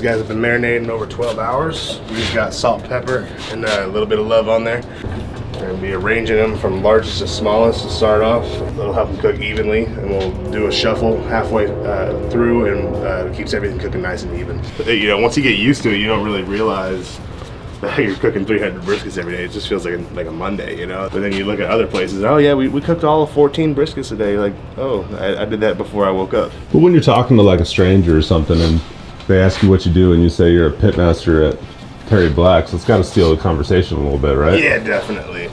These guys have been marinating over 12 hours. We just got salt, pepper, and a little bit of love on there. We're gonna be arranging them from largest to smallest to start off. That'll help them cook evenly, and we'll do a shuffle halfway through, and it keeps everything cooking nice and even. But, you know, once you get used to it, you don't really realize that you're cooking 300 briskets every day. It just feels like a Monday, you know? But then you look at other places, oh yeah, we cooked all of 14 briskets a day. Like, oh, I did that before I woke up. But when you're talking to like a stranger or something and they ask you what you do and you say you're a pitmaster at Terry Black's, it's got to steal the conversation a little bit, right? Yeah, definitely.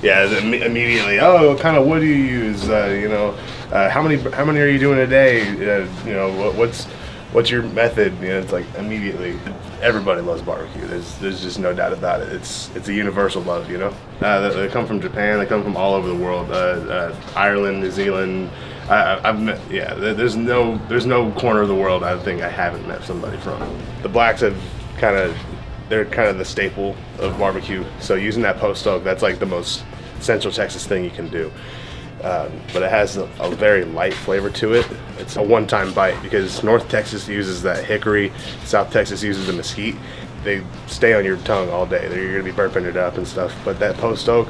Yeah, immediately. Oh, what kind of wood do you use? You know, how many are you doing a day? You know, what's your method? You know, it's like immediately. Everybody loves barbecue. There's just no doubt about it. It's a universal love, you know. They come from Japan. They come from all over the world. Ireland, New Zealand. I've met. Yeah, there's no corner of the world I think I haven't met somebody from. The Blacks have they're kind of the staple of barbecue. So using that post oak, that's like the most Central Texas thing you can do. But it has a very light flavor to it. It's a one-time bite because North Texas uses that hickory, South Texas uses the mesquite. They stay on your tongue all day. You're gonna be burping it up and stuff. But that post oak,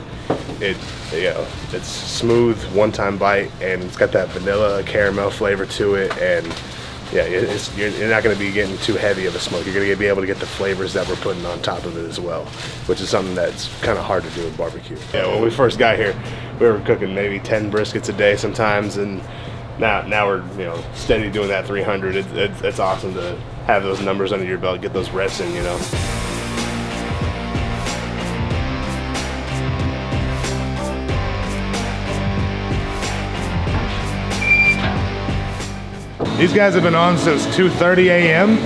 it's smooth, one-time bite, and it's got that vanilla caramel flavor to it. And yeah, you're not going to be getting too heavy of a smoke. You're going to be able to get the flavors that we're putting on top of it as well, which is something that's kind of hard to do with barbecue. Yeah, when we first got here, we were cooking maybe 10 briskets a day sometimes, and now we're steady doing that 300. It's awesome to have those numbers under your belt, get those reps in, you know. These guys have been on since 2:30 a.m.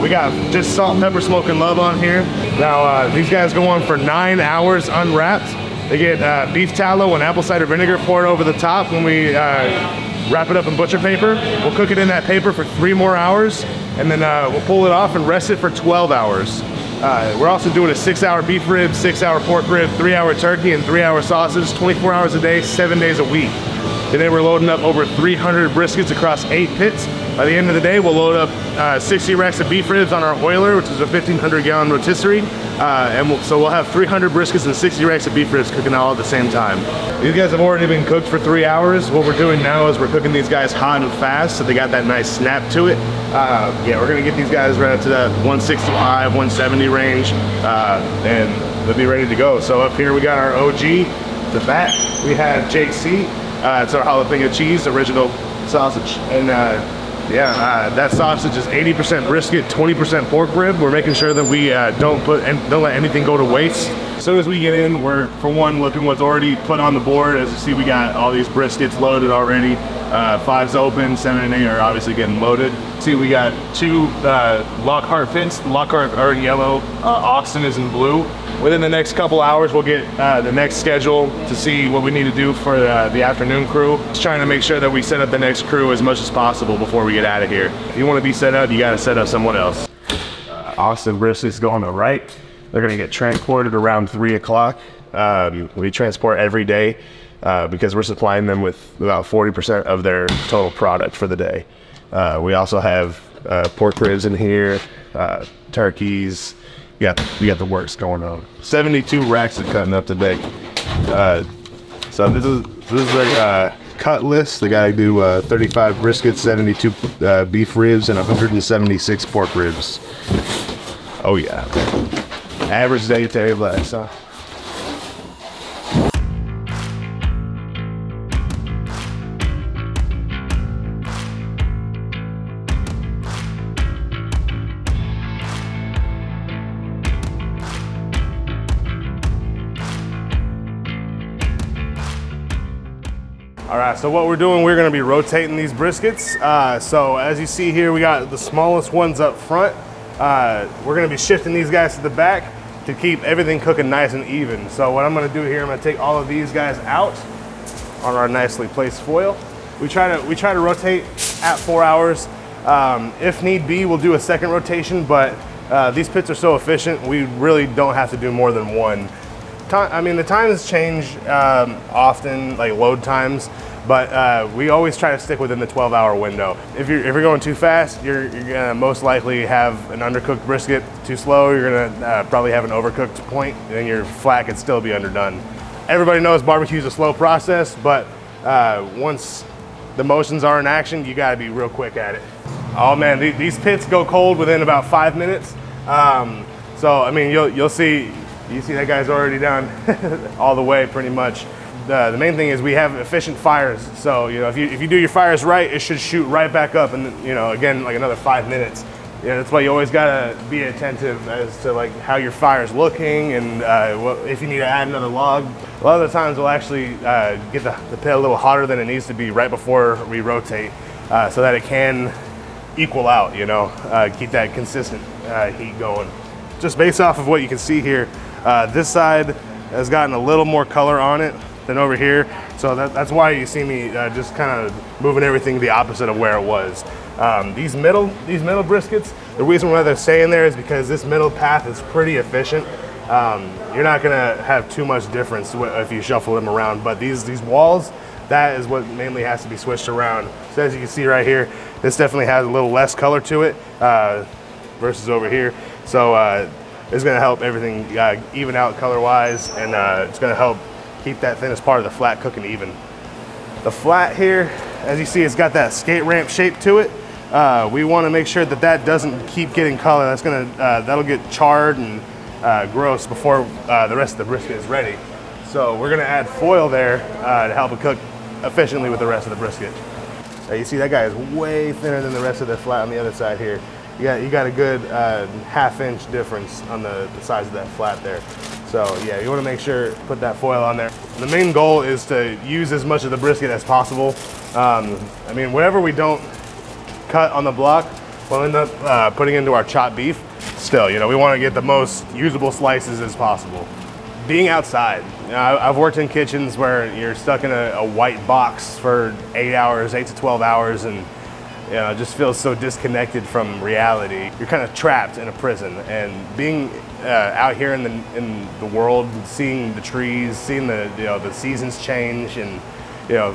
We got just salt, pepper, smoke, and love on here. Now, these guys go on for 9 hours unwrapped. They get beef tallow and apple cider vinegar poured over the top when we wrap it up in butcher paper. We'll cook it in that paper for 3 more hours, and then we'll pull it off and rest it for 12 hours. We're also doing a 6-hour beef rib, 6-hour pork rib, 3-hour turkey, and 3-hour sausage, 24 hours a day, 7 days a week. Today we're loading up over 300 briskets across 8 pits. By the end of the day, we'll load up 60 racks of beef ribs on our oiler, which is a 1,500-gallon rotisserie. So we'll have 300 briskets and 60 racks of beef ribs cooking all at the same time. These guys have already been cooked for 3 hours. What we're doing now is we're cooking these guys hot and fast, so they got that nice snap to it. Yeah, we're gonna get these guys right up to that 165, 170 range, and they'll be ready to go. So up here we got our OG, the back. We have JC. It's our jalapeno cheese, original sausage. And that sausage is 80% brisket, 20% pork rib. We're making sure that we don't let anything go to waste. As soon as we get in, we're, for one, looking what's already put on the board. As you see, we got all these briskets loaded already. 5's open, 7 and 8 are obviously getting loaded. See, we got 2 Lockhart pits. Lockhart are in yellow, Austin is in blue. Within the next couple hours, we'll get the next schedule to see what we need to do for the afternoon crew. Just trying to make sure that we set up the next crew as much as possible before we get out of here. If you want to be set up, you got to set up someone else. Austin briskets go on the right. They're going to get transported around 3 o'clock. We transport every day because we're supplying them with about 40% of their total product for the day. We also have pork ribs in here, turkeys. We got the works going on. 72 racks of cutting up today. So this is like cut list. They gotta do 35 briskets, 72 beef ribs, and 176 pork ribs. Oh yeah. Average day at Terry Black's, huh? All right, so what we're doing, we're gonna be rotating these briskets. So as you see here, we got the smallest ones up front. We're gonna be shifting these guys to the back to keep everything cooking nice and even. So what I'm gonna do here, I'm gonna take all of these guys out on our nicely placed foil. We try to rotate at 4 hours. If need be, we'll do a second rotation, but these pits are so efficient, we really don't have to do more than one I mean, the times change often, like load times, but we always try to stick within the 12-hour window. If you're going too fast, you're gonna most likely have an undercooked brisket. Too slow, you're gonna probably have an overcooked point, and then your flat could still be underdone. Everybody knows barbecue is a slow process, but once the motions are in action, you gotta be real quick at it. Oh man, these pits go cold within about 5 minutes. So I mean, you see that guy's already down all the way pretty much. The main thing is we have efficient fires. So if you do your fires right, it should shoot right back up, and again like another 5 minutes. That's why you always gotta be attentive as to like how your fire's looking, and if you need to add another log. A lot of the times we'll actually get the pit a little hotter than it needs to be right before we rotate, so that it can equal out. Keep that consistent heat going. Just based off of what you can see here, this side has gotten a little more color on it than over here, so that's why you see me just kind of moving everything the opposite of where it was. These middle briskets, the reason why they're staying there is because this middle path is pretty efficient. You're not gonna have too much difference if you shuffle them around, but these walls, that is what mainly has to be switched around. So as you can see right here, this definitely has a little less color to it versus over here. So it's gonna help everything even out color-wise, and it's gonna help keep that thinnest part of the flat cooking even. The flat here, as you see, it's got that skate ramp shape to it. We want to make sure that doesn't keep getting color. That'll get charred and gross before the rest of the brisket is ready. So we're gonna add foil there to help it cook efficiently with the rest of the brisket. You see that guy is way thinner than the rest of the flat on the other side here. You got a good half-inch difference on the size of that flat there. So yeah, you want to make sure put that foil on there. The main goal is to use as much of the brisket as possible. I mean, whatever we don't cut on the block, we'll end up putting into our chopped beef. Still, we want to get the most usable slices as possible. Being outside, I've worked in kitchens where you're stuck in a white box for 8 hours, 8 to 12 hours, and it just feels so disconnected from reality. You're kind of trapped in a prison, and being out here in the world, seeing the trees, seeing the seasons change, and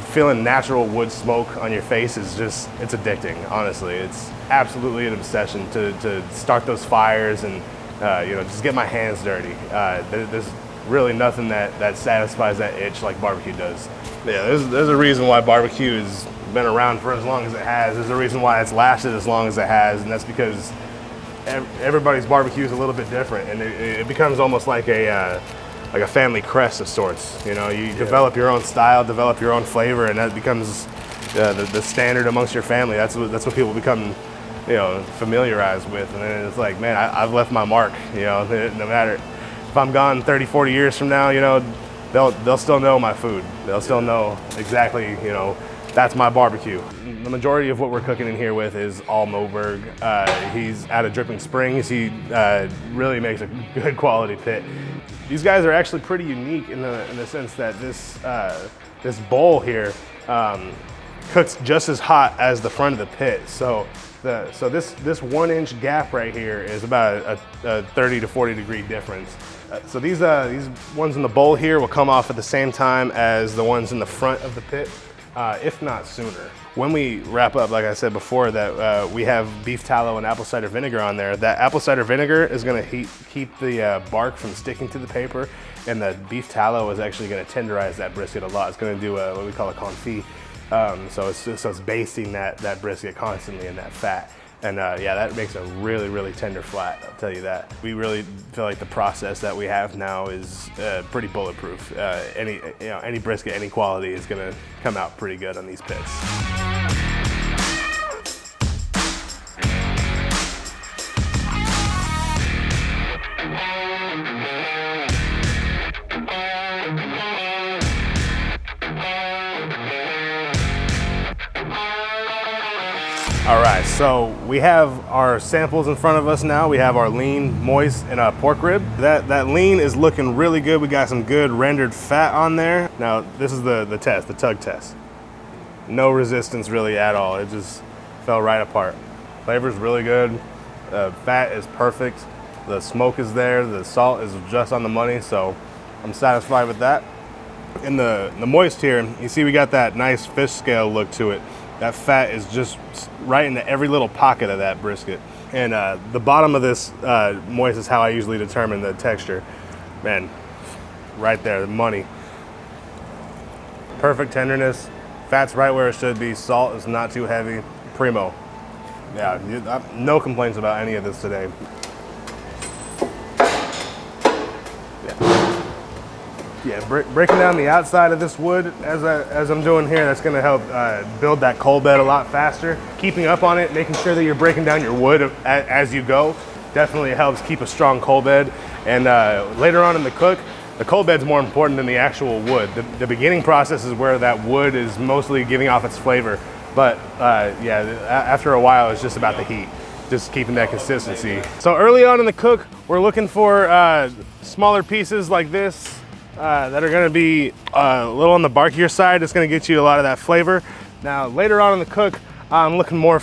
feeling natural wood smoke on your face is it's addicting. Honestly, it's absolutely an obsession to start those fires and just get my hands dirty. There's really nothing that satisfies that itch like barbecue does. Yeah, there's a reason why barbecue has been around for as long as it has. There's a reason why it's lasted as long as it has, and that's because everybody's barbecue is a little bit different, and it becomes almost like a family crest of sorts. You develop your own style, develop your own flavor, and that becomes the standard amongst your family. That's what people become familiarized with, and then it's like, man, I've left my mark. No matter if I'm gone 30, 40 years from now, they'll still know my food. They'll still know exactly, that's my barbecue. The majority of what we're cooking in here with is all Moberg. He's out of Dripping Springs. He really makes a good quality pit. These guys are actually pretty unique in the sense that this bowl here cooks just as hot as the front of the pit. So this 1 inch gap right here is about a 30 to 40 degree difference. So these ones in the bowl here will come off at the same time as the ones in the front of the pit, if not sooner. When we wrap up, like I said before, that we have beef tallow and apple cider vinegar on there. That apple cider vinegar is going to keep the bark from sticking to the paper, and the beef tallow is actually going to tenderize that brisket a lot. It's going to do what we call a confit. So it's basting that brisket constantly in that fat. And yeah, that makes a really, really tender flat, I'll tell you that. We really feel like the process that we have now is pretty bulletproof. Any brisket, any quality is gonna come out pretty good on these pits. All right, so we have our samples in front of us now. We have our lean, moist, and a pork rib. That lean is looking really good. We got some good rendered fat on there. Now, this is the test, the tug test. No resistance really at all. It just fell right apart. Flavor's really good. Fat is perfect. The smoke is there. The salt is just on the money. So I'm satisfied with that. In the moist here, you see we got that nice fish scale look to it. That fat is just right into every little pocket of that brisket. And the bottom of this moist is how I usually determine the texture. Man, right there, the money. Perfect tenderness. Fat's right where it should be. Salt is not too heavy. Primo. Yeah, no complaints about any of this today. Yeah, breaking down the outside of this wood as I'm doing here, that's gonna help build that coal bed a lot faster. Keeping up on it, making sure that you're breaking down your wood as you go, definitely helps keep a strong coal bed. And later on in the cook, the coal bed's more important than the actual wood. The beginning process is where that wood is mostly giving off its flavor. But yeah, after a while, it's just about the heat, just keeping that consistency. So early on in the cook, we're looking for smaller pieces like this. That are gonna be a little on the barkier side. It's gonna get you a lot of that flavor. Now later on in the cook, I'm looking more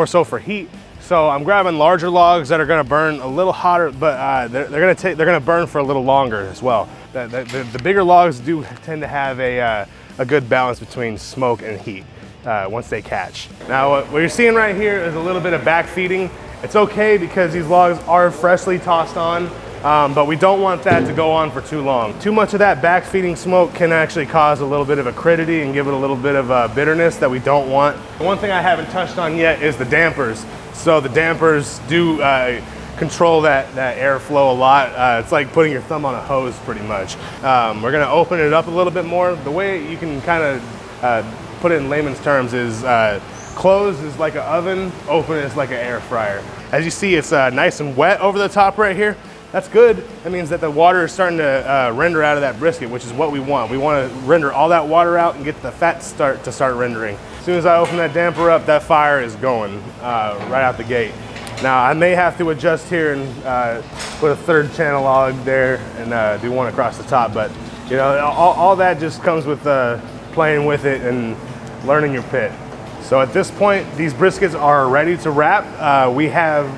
so for heat. So I'm grabbing larger logs that are gonna burn a little hotter, but they're gonna burn for a little longer as well. The bigger logs do tend to have a good balance between smoke and heat once they catch. Now what you're seeing right here is a little bit of back feeding. It's okay because these logs are freshly tossed on. But we don't want that to go on for too long. Too much of that back feeding smoke can actually cause a little bit of acridity and give it a little bit of bitterness that we don't want. The one thing I haven't touched on yet is the dampers. So the dampers do control that airflow a lot. It's like putting your thumb on a hose pretty much. We're gonna open it up a little bit more. The way you can kind of put it in layman's terms is closed is like an oven, open is like an air fryer. As you see, it's nice and wet over the top right here. That's good. That means that the water is starting to render out of that brisket, which is what we want. We want to render all that water out and get the fat to start rendering. As soon as I open that damper up, that fire is going right out the gate. Now I may have to adjust here and put a third channel log there and do one across the top, but you know, all that just comes with playing with it and learning your pit. So at this point, these briskets are ready to wrap. We have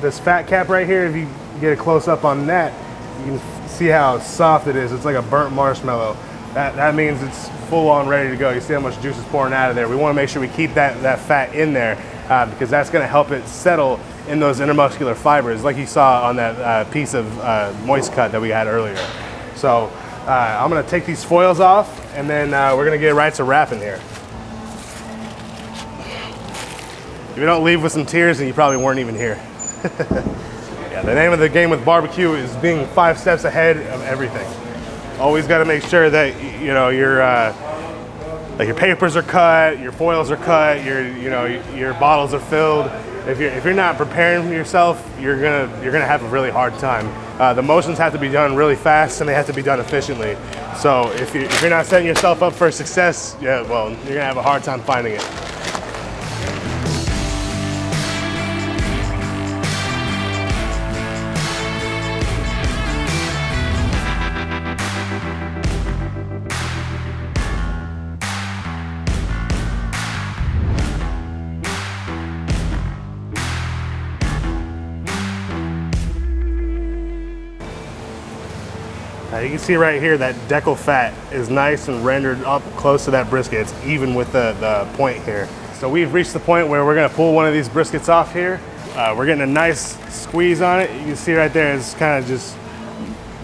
this fat cap right here. If you get a close up on that, you can see how soft it is. It's like a burnt marshmallow. That means it's full on ready to go. You see how much juice is pouring out of there. We want to make sure we keep that fat in there because that's going to help it settle in those intermuscular fibers like you saw on that piece of moist cut that we had earlier. So I'm going to take these foils off and then we're going to get right to wrapping here. If you don't leave with some tears, then you probably weren't even here. Yeah, the name of the game with barbecue is being 5 steps ahead of everything. Always got to make sure that you know like your papers are cut, your foils are cut, your bottles are filled. If you're not preparing yourself, you're gonna have a really hard time. The motions have to be done really fast and they have to be done efficiently. So if you're not setting yourself up for success, yeah, well, you're gonna have a hard time finding it. You can see right here that decal fat is nice and rendered up close to that brisket. It's even with the point here. So we've reached the point where we're gonna pull one of these briskets off here. We're getting a nice squeeze on it. You can see right there, it's kind of just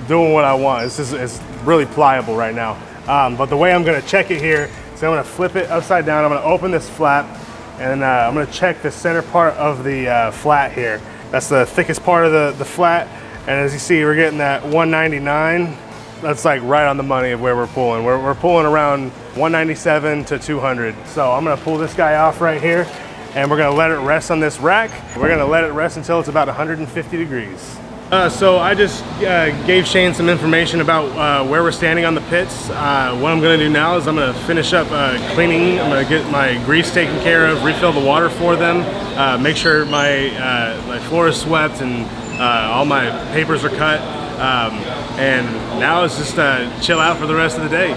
doing what I want. It's really pliable right now. But the way I'm gonna check it here is I'm gonna flip it upside down. I'm gonna open this flap and I'm gonna check the center part of the flat here. That's the thickest part of the flat. And as you see, we're getting that 199. That's like right on the money of where we're pulling. We're pulling around 197 to 200. So I'm gonna pull this guy off right here and we're gonna let it rest on this rack. We're gonna let it rest until it's about 150 degrees. So I just gave Shane some information about where we're standing on the pits. What I'm gonna do now is I'm gonna finish up cleaning. I'm gonna get my grease taken care of, refill the water for them, make sure my floor is swept and all my papers are cut. And now it's just chill out for the rest of the day.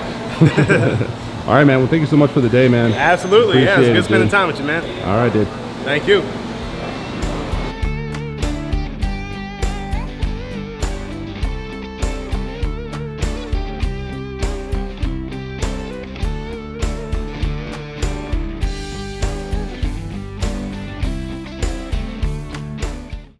All right, man. Well, thank you so much for the day, man. Absolutely. Yeah, it's good dude. spending time with you, man. All right, dude. Thank you.